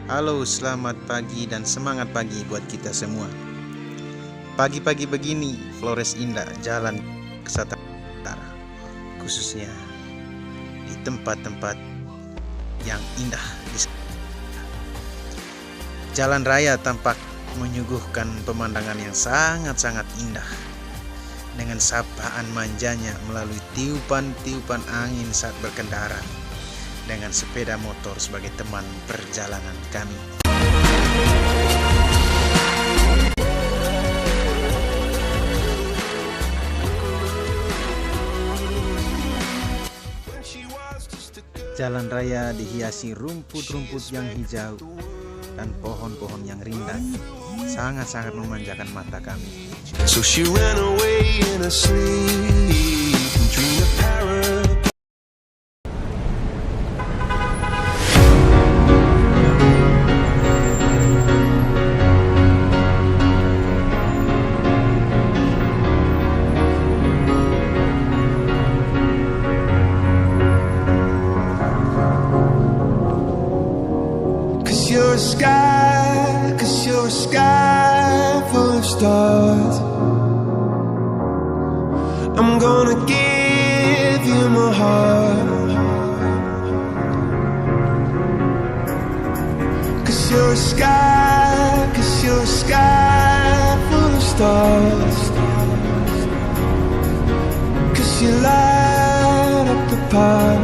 Halo, selamat pagi dan semangat pagi buat kita semua. Pagi-pagi begini, Flores indah jalan ke Utara, khususnya di tempat-tempat yang indah. Jalan raya tampak menyuguhkan pemandangan yang sangat-sangat indah, dengan sapaan manjanya melalui tiupan-tiupan angin saat berkendara, dengan sepeda motor sebagai teman perjalanan kami. Jalan raya dihiasi rumput-rumput yang hijau dan pohon-pohon yang rindang, sangat-sangat memanjakan mata kami. So she ran away in her sleep and dreamed of paradise. Cause you're a sky full of stars. I'm gonna give you my heart. Cause you're a sky full of stars. Cause you light up the park.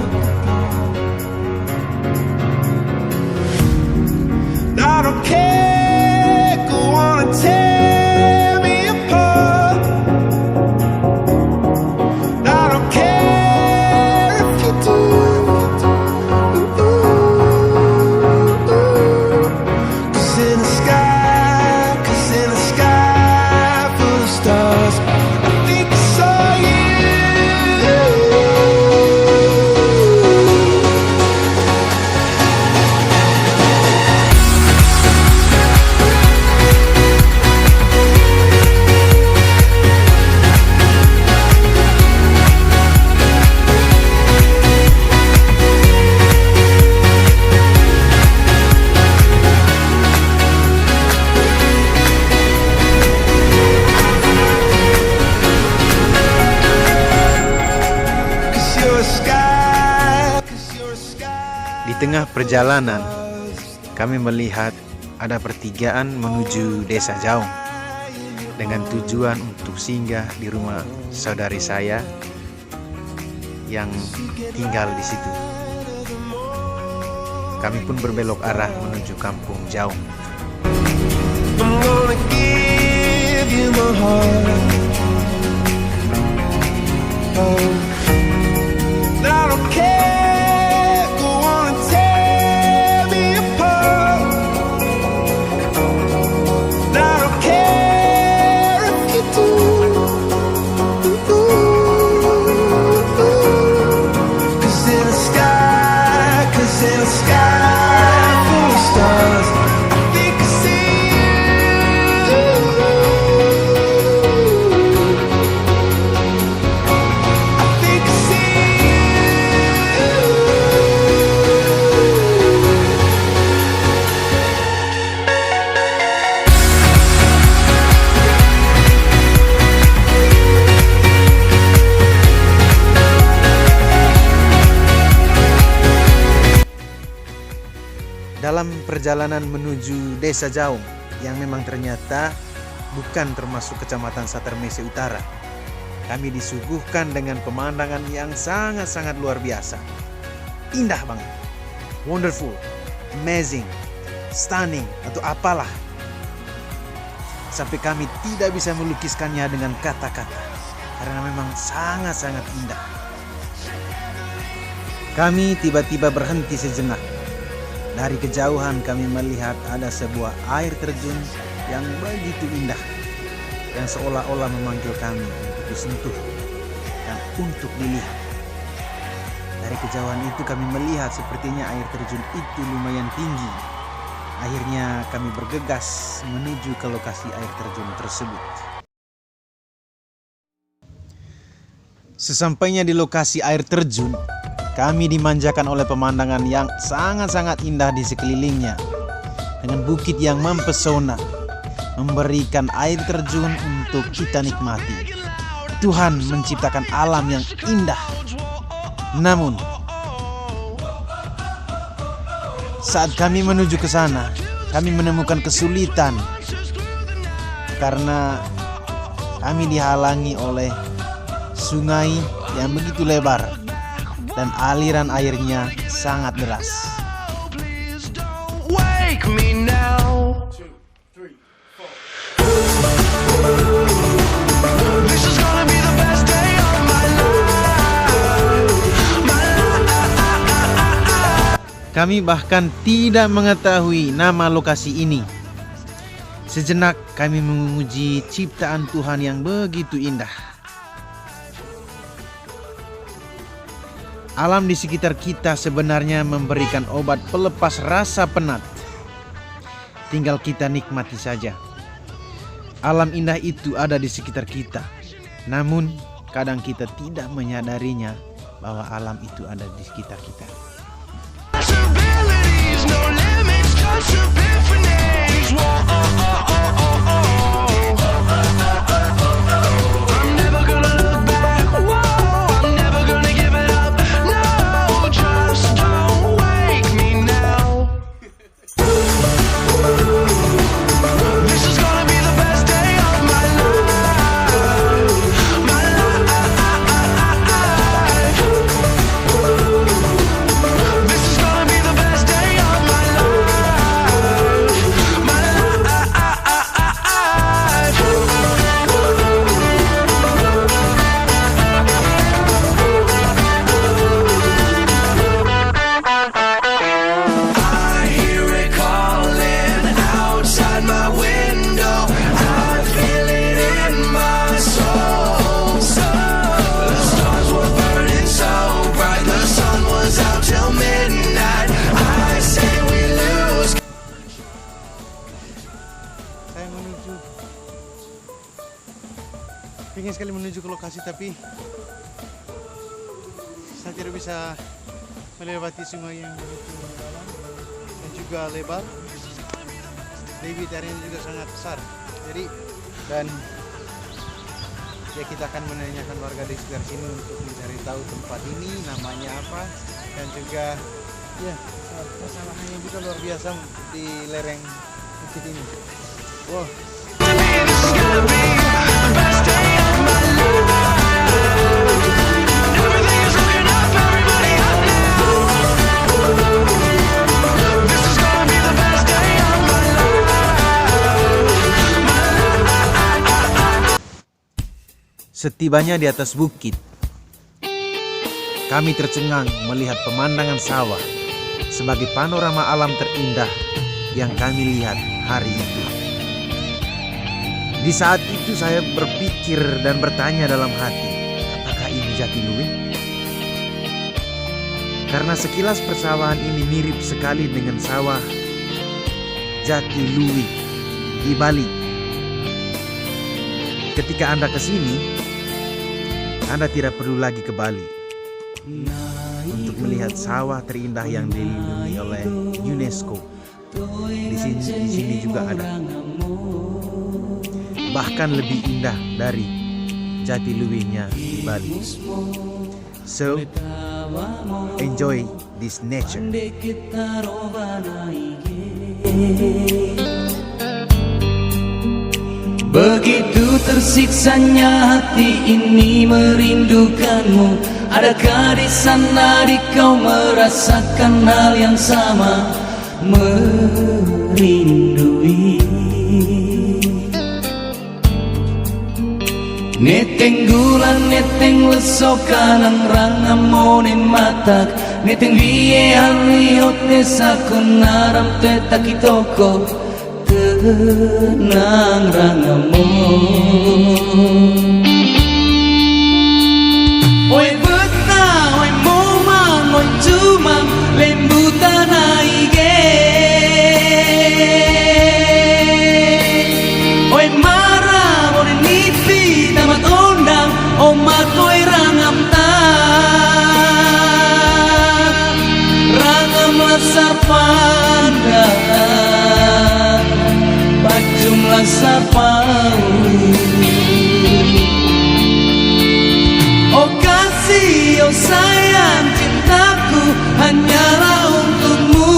I don't care, go on and tear me apart. I don't care if you do. Cause in the sky full of stars, I think I saw you. Di tengah perjalanan, kami melihat ada pertigaan menuju Desa Jaung dengan tujuan untuk singgah di rumah saudari saya yang tinggal di situ. Kami pun berbelok arah menuju Kampung Jaung. I'm gonna give you my heart. Oh, I don't care, go on and tear me apart. I don't care if you do. Cause in the sky full of stars, I think I see you. I think I see Dalam perjalanan menuju Desa Jaung, yang memang ternyata bukan termasuk Kecamatan Satermese Utara, kami disuguhkan dengan pemandangan yang sangat-sangat luar biasa. Indah banget, wonderful, amazing, stunning, atau apalah. Sampai kami tidak bisa melukiskannya dengan kata-kata, karena memang sangat-sangat indah. Kami tiba-tiba berhenti sejenak. Dari kejauhan kami melihat ada sebuah air terjun yang begitu indah, yang seolah-olah memanggil kami untuk disentuh dan untuk dilihat. Dari kejauhan itu kami melihat sepertinya air terjun itu lumayan tinggi. Akhirnya kami bergegas menuju ke lokasi air terjun tersebut. Sesampainya di lokasi air terjun, kami dimanjakan oleh pemandangan yang sangat-sangat indah di sekelilingnya. dengan bukit yang mempesona, memberikan air terjun untuk kita nikmati. Tuhan menciptakan alam yang indah. Namun, saat kami menuju ke sana, kami menemukan kesulitan karena kami dihalangi oleh sungai yang begitu lebar dan aliran airnya sangat deras. Wake me now. This is gonna be the best day of my life. Kami bahkan tidak mengetahui nama lokasi ini. Sejenak kami memuji ciptaan Tuhan yang begitu indah. Alam di sekitar kita sebenarnya memberikan obat pelepas rasa penat. Tinggal kita nikmati saja. Alam indah itu ada di sekitar kita. Namun kadang kita tidak menyadarinya bahwa alam itu ada di sekitar kita. Possibilities, no limits, touch epiphanies. Whoa, oh, oh, oh, oh, oh. I'm never gonna look back. Whoa, I'm never gonna give it up. No, just don't wake me now. This is gonna be the best day of my life. My life. This is gonna be the best day of my life. My life. I hear it calling outside my window. I feel it in my soul. The stars were burning so bright. The sun was out till midnight. I say we lose. Saya ingin sekali menuju ke lokasi, tapi saya tidak bisa melewati sungai yang begitu dalam dan juga lebar. Debit airnya juga sangat besar. Jadi kita akan menanyakan warga di sekitar sini untuk mencari tahu tempat ini namanya apa, dan juga kesalahannya juga luar biasa di lereng bukit ini. Wow. This is gonna be the best day of my life. Everything is looking up, everybody up now. This is gonna be the best day of my life. Setibanya di atas bukit, kami tercengang melihat pemandangan sawah sebagai panorama alam terindah yang kami lihat hari itu. Di saat itu saya berpikir dan bertanya dalam hati, apakah ini Jatiluwih? Karena sekilas persawahan ini mirip sekali dengan sawah Jatiluwih di Bali. Ketika Anda ke sini, Anda tidak perlu lagi ke Bali untuk melihat sawah terindah yang dilindungi oleh UNESCO. Di sini juga ada. Bahkan lebih indah dari Jatiluwihnya di Bali. So, enjoy this nature. Begitu tersiksanya hati ini merindukanmu. Adakah di sana kau merasakan hal yang sama, merindui? Neteng gulan, neteng lesokan ang rangamone matak. Neteng biye haliot nesakon naram te takitoko. Tenang rangamu. Oi beta, oi momang, oi cumang, lembutan aige. Oi mara, oi nipi, tamat ondang, omat oi rangam ta. Rangam lasar pandang. sapamu. Oh kasih, oh sayang, cintaku hanyalah untukmu.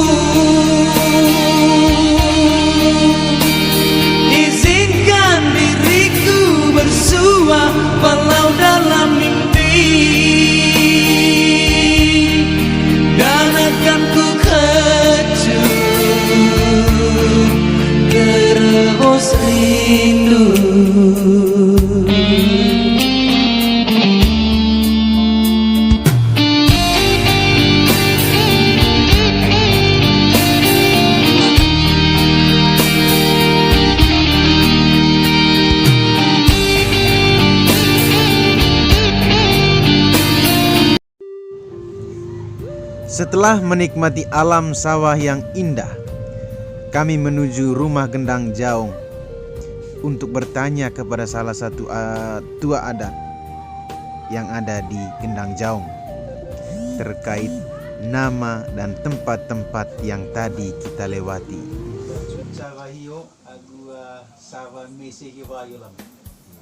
Izinkan diriku bersua walau dalam mimpi, dan akan ku kejar terus rindu. Setelah menikmati alam sawah yang indah, kami menuju rumah Gendang Jaung untuk bertanya kepada salah satu tua adat yang ada di Gendang Jaung terkait nama dan tempat-tempat yang tadi kita lewati.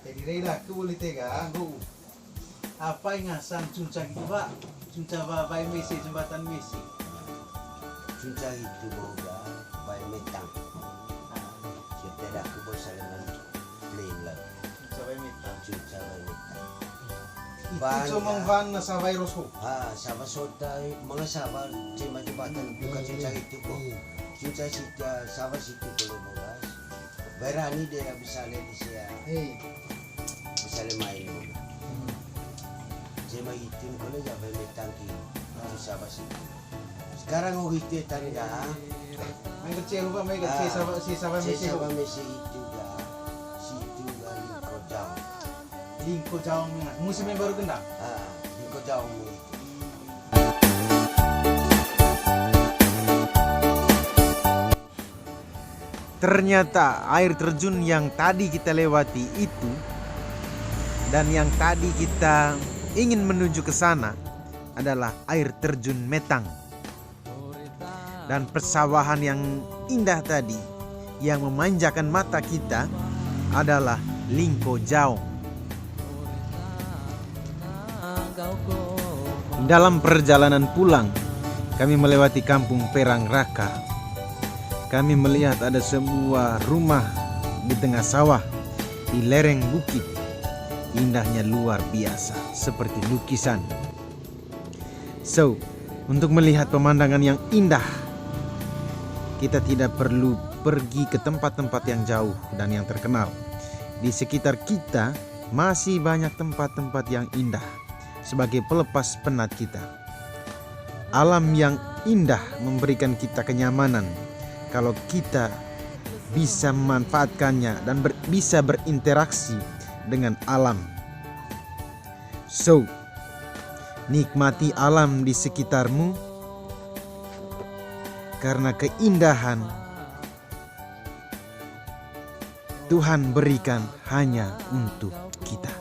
Jadi rela aku boleh tega apa yang asal cuncak itu pak? Cuncak apa Messi jembatan Messi? Cuncak itu boga by metang. Kita dah ke bosan dengan plain lah. Cuncak by metang. Cuncak by metang. Itu cuma van nasa virus ho. Sahabat sota mga sahabat cuma jembatan bukan cuncak itu po. Cuncak situ sahabat situ boleh boga. Berani dia bisa lihat di sini. Bisa main boga. Cuma itu boleh ya by metang ki. Sahabat situ. Sekarang oh itu tadi dah. Main kecil lupa main kecil sahabat Messi. Sahabat Messi itu dah. Situ dah Lingko Jaung. Lingko Jaung musim yang baru Gendang. Lingko Jaung itu. Ternyata air terjun yang tadi kita lewati itu dan yang tadi kita ingin menuju ke sana adalah air terjun Metang. Dan persawahan yang indah tadi yang memanjakan mata kita adalah Lingko Jaung. Dalam perjalanan pulang, kami melewati kampung Perang Raka. Kami melihat ada sebuah rumah di tengah sawah di lereng bukit. Indahnya luar biasa, seperti lukisan. So, untuk melihat pemandangan yang indah, kita tidak perlu pergi ke tempat-tempat yang jauh dan yang terkenal. Di sekitar kita masih banyak tempat-tempat yang indah sebagai pelepas penat kita. Alam yang indah memberikan kita kenyamanan kalau kita bisa memanfaatkannya dan bisa berinteraksi dengan alam. So, nikmati alam di sekitarmu karena keindahan Tuhan berikan hanya untuk kita.